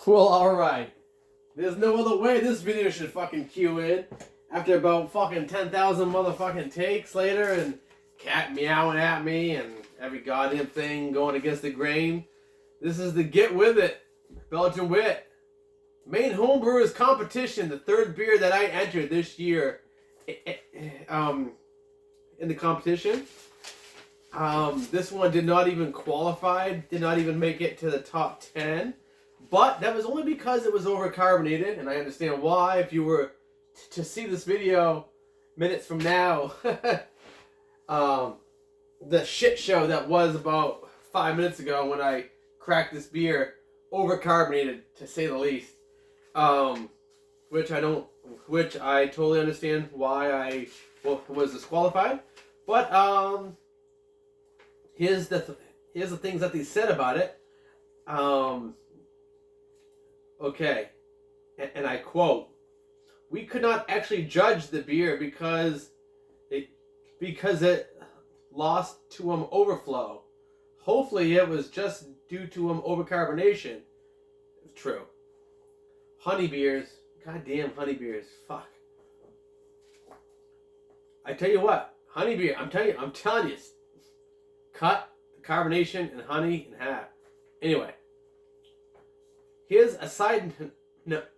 Well, alright. There's no other way this video should fucking cue in. After about fucking 10,000 motherfucking takes later and cat meowing at me and every goddamn thing going against the grain. This is the Get With It Belgian Wit Main Homebrewers Competition, the third beer that I entered this year in the competition. This one did not even qualify, did not even make it to the top 10. But that was only because it was overcarbonated, and I understand why. If you were to see this video minutes from now, the shit show that was about 5 minutes ago when I cracked this beer, overcarbonated to say the least. Which I totally understand why I was disqualified. But here's the things that they said about it. Okay, and I quote, "We could not actually judge the beer because it lost to overflow. Hopefully it was just due to overcarbonation." True. Honey beers, goddamn honey beers, fuck. I tell you what, honey beer, I'm telling you, cut the carbonation and honey in half. Anyway. Here's a side note,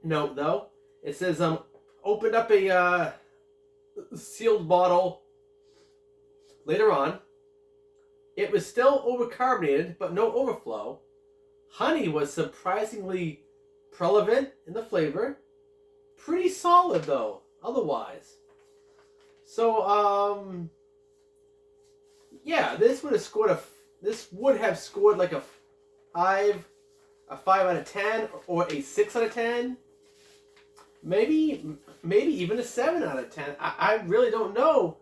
though. It says, opened up a sealed bottle later on. It was still overcarbonated, but no overflow. Honey was surprisingly prevalent in the flavor. Pretty solid, though, otherwise. So, yeah, this would have scored like a 5 out of 10 or a 6 out of 10, maybe even a 7 out of 10. I really don't know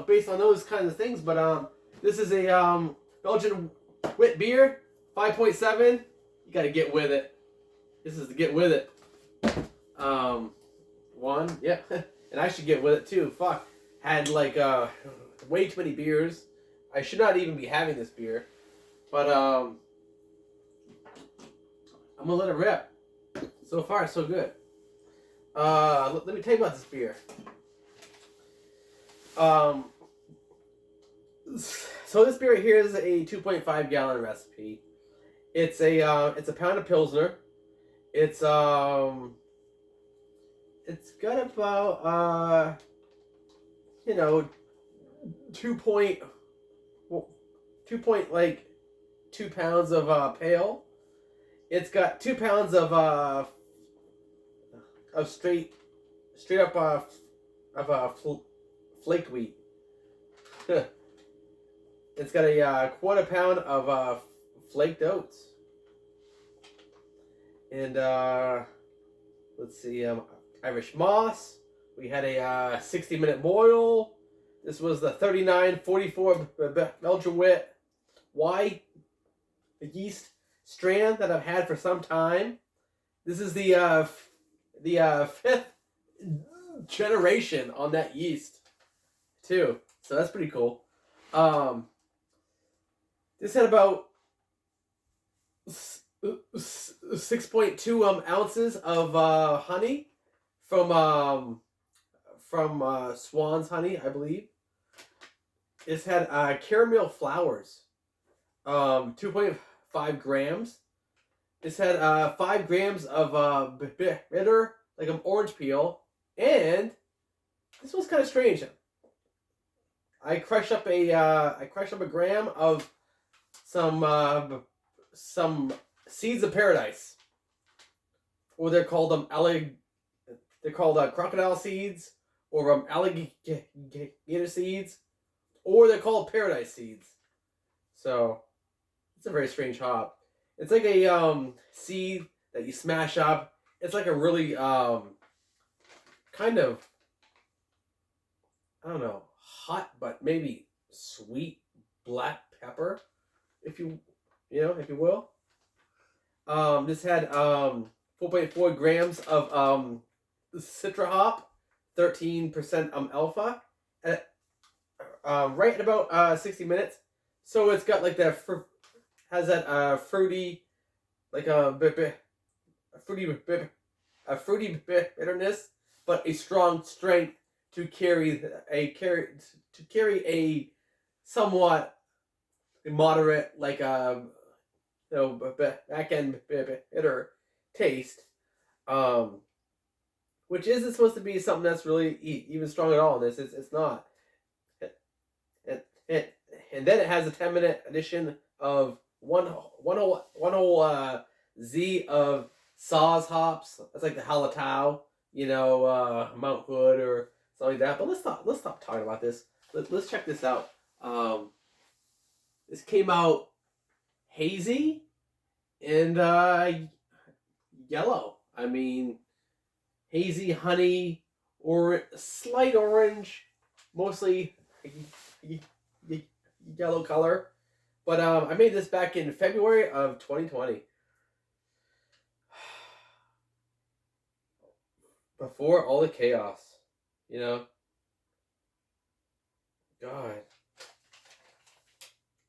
based on those kinds of things, but this is a Belgian wit beer, 5.7. You gotta get with it. This is the Get With It one, yeah. And I should get with it too. Fuck, had like way too many beers. I should not even be having this beer, but I'm gonna let it rip. So far, so good. Let me tell you about this beer. So this beer here is a 2.5 gallon recipe. It's a pound of Pilsner. It's got about 2 pounds of pale. It's got 2 pounds of straight up flaked wheat. It's got a quarter pound of flaked oats. And let's see, Irish moss. We had a 60-minute boil. This was the 3944 Belgian wit Y yeast strand that I've had for some time. This is the 5th generation on that yeast too, so that's pretty cool. This had about 6.2 ounces of honey from Swan's honey, I believe. This had caramel flowers, 2.5 grams. This had 5 grams of bitter, like an orange peel, and this was kind of strange. I crushed up a gram of some seeds of paradise, or they're called crocodile seeds, or alligator seeds, or they're called paradise seeds. So it's a very strange hop. It's like a seed that you smash up. It's like a really kind of, I don't know, hot but maybe sweet black pepper, if you will. This had 4.4 grams of citra hop, 13% alpha, at right at about 60 minutes. So it's got like that has that fruity like a fruity bitterness, but a strong strength to carry a somewhat moderate, like back end bitter taste. Um, which isn't supposed to be something that's really even strong at all in this. It's not. And, and, and then it has a 10-minute addition of one whole Z of Saws hops. That's like the Hallertau, Mount Hood or something like that. But let's stop talking about this. Let's check this out. This came out hazy and yellow. I mean, hazy honey or slight orange, mostly yellow color. But I made this back in February of 2020. Before all the chaos, God,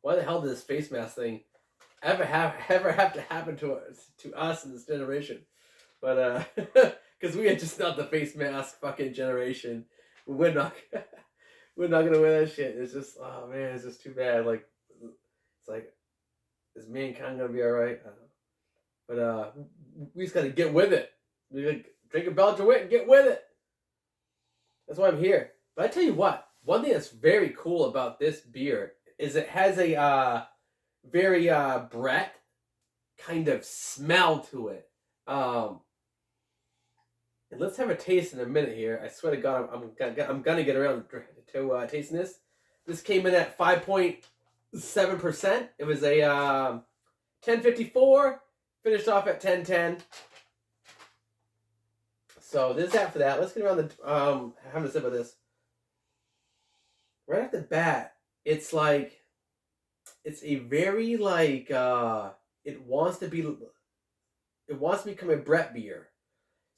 why the hell did this face mask thing ever have to happen to us in this generation? But because we are just not the face mask fucking generation. We're not we're not gonna wear that shit. It's just, oh man, it's just too bad. Like, it's like, is mankind gonna be all right? But we just gotta get with it. We gotta drink a Belgian wit and get with it. That's why I'm here. But I tell you what, one thing that's very cool about this beer is it has a very Brett kind of smell to it. And let's have a taste in a minute here. I swear to God, I'm gonna get around to tasting this. This came in at 5.7%. It was a 1054, finished off at 1010. So this is after that. Let's get around the having a sip of this. Right off the bat, it's like, it's a very like it wants to become a Brett beer.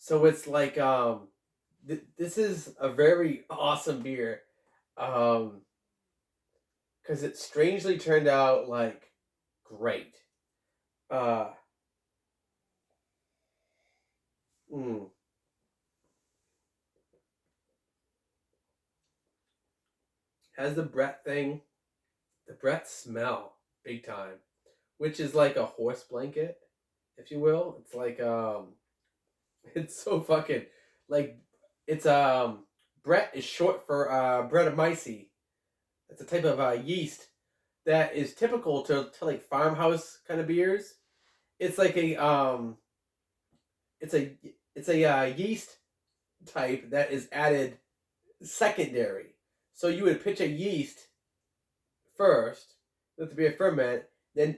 So it's like this is a very awesome beer, because it strangely turned out like great. Has the Brett thing, the Brett smell big time, which is like a horse blanket, if you will. It's like it's so fucking like, it's Brett is short for Brettanomyces. It's a type of yeast that is typical to like farmhouse kind of beers. It's like it's a yeast type that is added secondary. So you would pitch a yeast first, let the beer ferment, then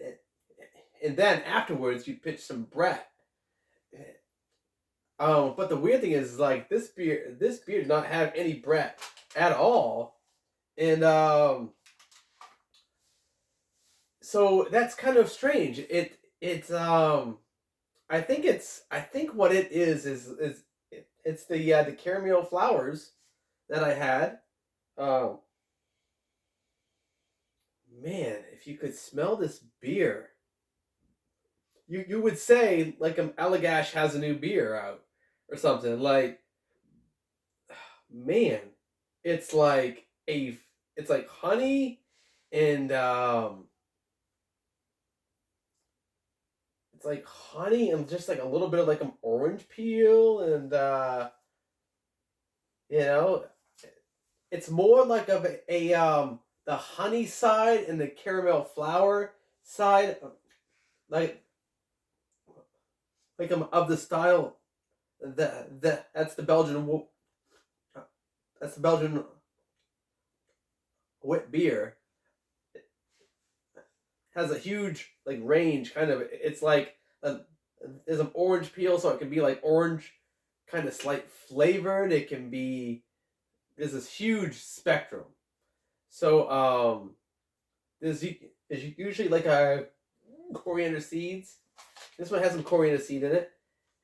afterwards you pitch some Brett. But the weird thing is, like, this beer did not have any Brett at all, and so that's kind of strange. I think what it is it's the caramel flowers that I had. Man, if you could smell this beer, you would say like Allagash has a new beer out or something. Like, man, it's like honey and it's like honey and just like a little bit of like an orange peel, and it's more like of a the honey side and the caramel flower side, like of the style that's the Belgian wit beer. It has a huge like range, kind of. It's like there's an orange peel, so it can be like orange, kind of slight flavored. It can be, there's this huge spectrum. So there's usually like a coriander seeds. This one has some coriander seed in it.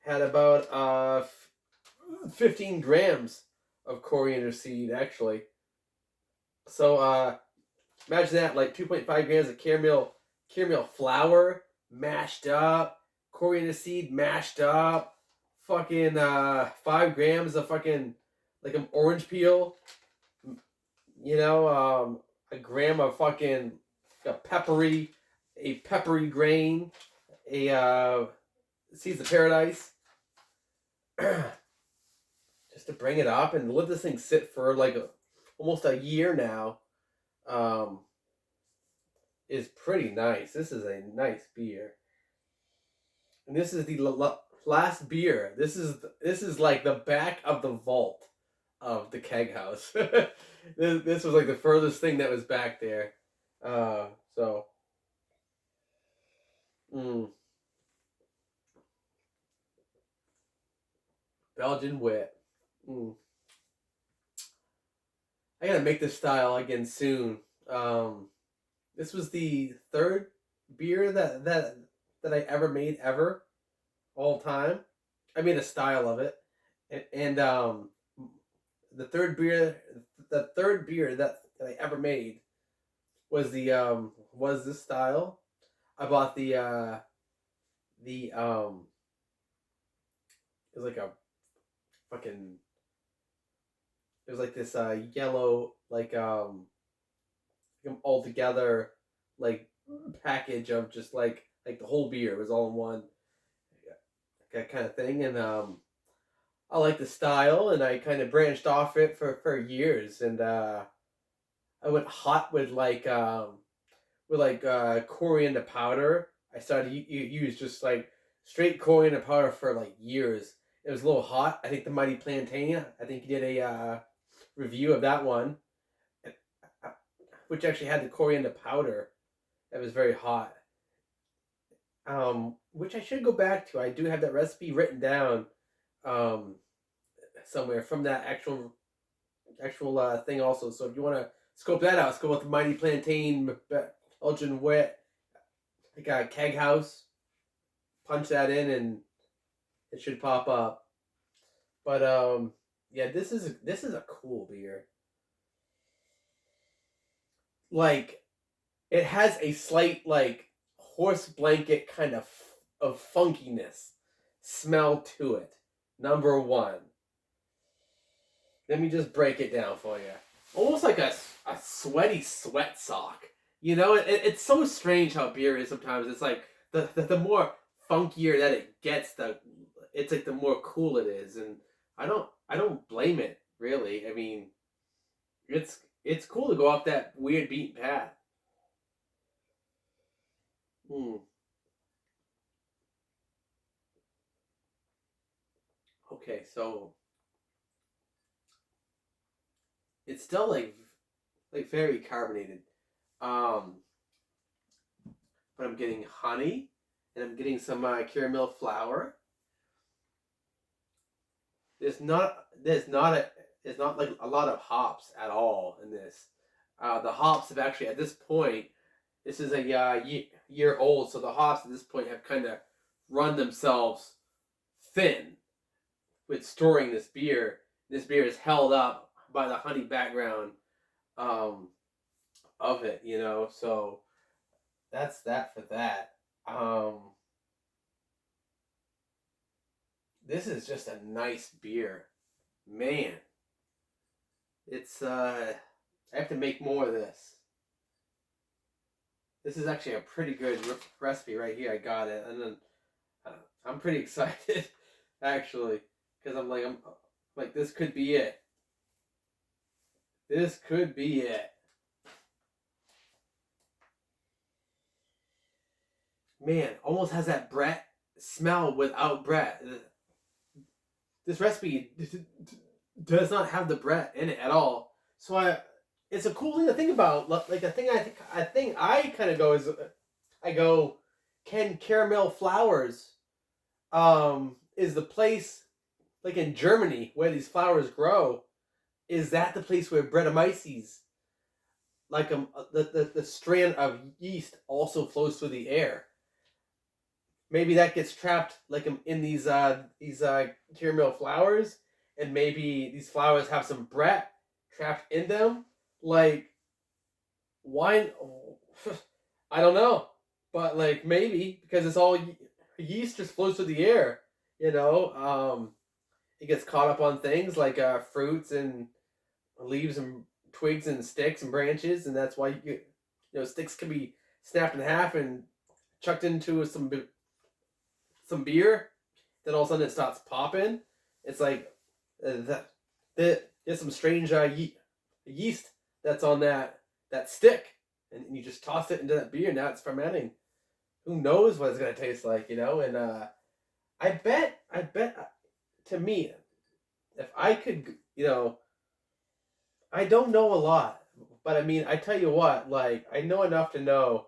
Had about 15 grams of coriander seed, actually. So imagine that, like 2.5 grams of caramel flour mashed up, coriander seed mashed up, fucking 5 grams of fucking like an orange peel, a gram of fucking a peppery grain, a seeds of paradise, just to bring it up and let this thing sit for like almost a year now. Is pretty nice. This is a nice beer, and this is the last beer. This is like the back of the vault of the Keg House. This was like the furthest thing that was back there. So. Belgian wit. I gotta make this style again soon. This was the third beer that I ever made all time. I made a style of it, and the third beer that I ever made was this style. I bought it was like a fucking, it was like this yellow, like all together like package of just like the whole beer. It was all in one, that kind of thing. And I like the style, and I kind of branched off it for years. And I went hot with coriander powder. I started to use just like straight coriander powder for like years. It was a little hot. I think the Mighty Plantain, I think you did a review of that one, which actually had the coriander powder. That was very hot. Which I should go back to. I do have that recipe written down somewhere from that actual thing also. So if you want to scope that out, scope out the Mighty Plantain Belgian wet. I got a Keg House. Punch that in and it should pop up. But yeah, this is a cool beer. Like, it has a slight like horse blanket kind of funkiness smell to it. Number one. Let me just break it down for you. Almost like a sweaty sweat sock. It's so strange how beer is sometimes. It's like the more funkier that it gets, it's like the more cool it is, and I don't blame it, really. I mean, it's cool to go off that weird beaten path. Okay, so it's still like very carbonated. But I'm getting honey, and I'm getting some caramel flour. There's not like a lot of hops at all in this. The hops have actually, at this point, this is a year old, so the hops at this point have kind of run themselves thin with storing this beer. This beer is held up by the honey background of it, so that's that for that. This is just a nice beer, man. It's I have to make more of this. This is actually a pretty good recipe right here. I got it, and then I'm pretty excited actually, because I'm like this could be it. This could be it. Man, almost has that Brett smell without Brett. This recipe does not have the Brett in it at all. So it's a cool thing to think about. Like the thing I think I kind of go is, can Caramel Flowers is the place, like in Germany where these flowers grow, is that the place where Brettanomyces, like the strand of yeast, also flows through the air? Maybe that gets trapped like in these caramel flowers, and maybe these flowers have some Brett trapped in them. Like, why? I don't know, but like maybe because it's all yeast just flows through the air. You know, it gets caught up on things like fruits and leaves and twigs and sticks and branches, and that's why sticks can be snapped in half and chucked into some beer. Then all of a sudden it starts popping. It's like there's some strange yeast that's on that stick, and you just toss it into that beer. Now it's fermenting. Who knows what it's gonna taste like, And I bet, to me, if I could, I don't know a lot, but I mean, I tell you what, like I know enough to know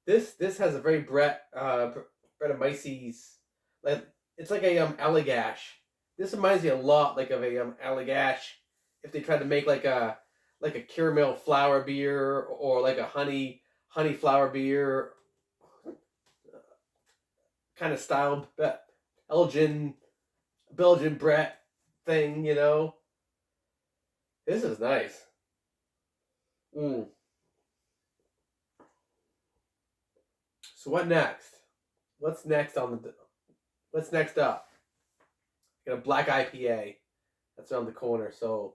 this has a very Brettanomyces, like it's like a Allagash. This reminds me a lot like of a Allagash if they tried to make like a caramel flower beer or like a honey flower beer kind of style Belgian Brett thing, This is nice. So what next? What's next up? Got a black IPA. That's around the corner, so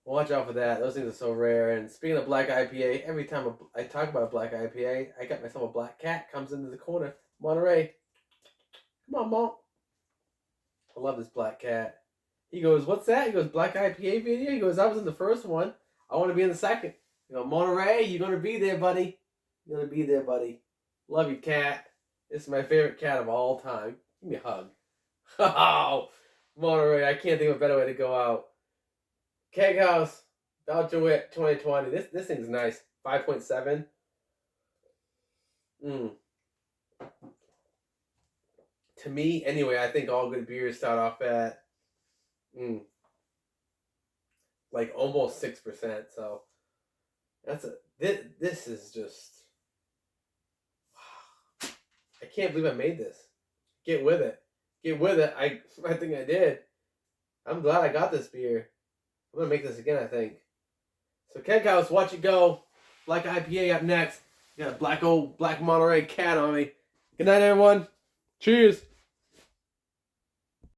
watch out for that. Those things are so rare. And speaking of black IPA, every time I talk about a black IPA, I got myself a black cat comes into the corner. Monterey. Come on, Mom. I love this black cat. He goes, what's that? He goes, black IPA video? He goes, I was in the first one. I want to be in the second. You know, Monterey, you're going to be there, buddy. You're going to be there, buddy. Love you, cat. This is my favorite cat of all time. Give me a hug. Oh, Monterey, I can't think of a better way to go out. Keag Haus, Belgian 2020. This thing's nice. 5.7. To me, anyway, I think all good beers start off at like almost 6%. So this is just wow. I can't believe I made this. Get with it. I think I did. I'm glad I got this beer. I'm gonna make this again, I think. So Keag Haus, watch it go. Black IPA up next. Got a black Monterey cat on me. Good night, everyone. Cheers.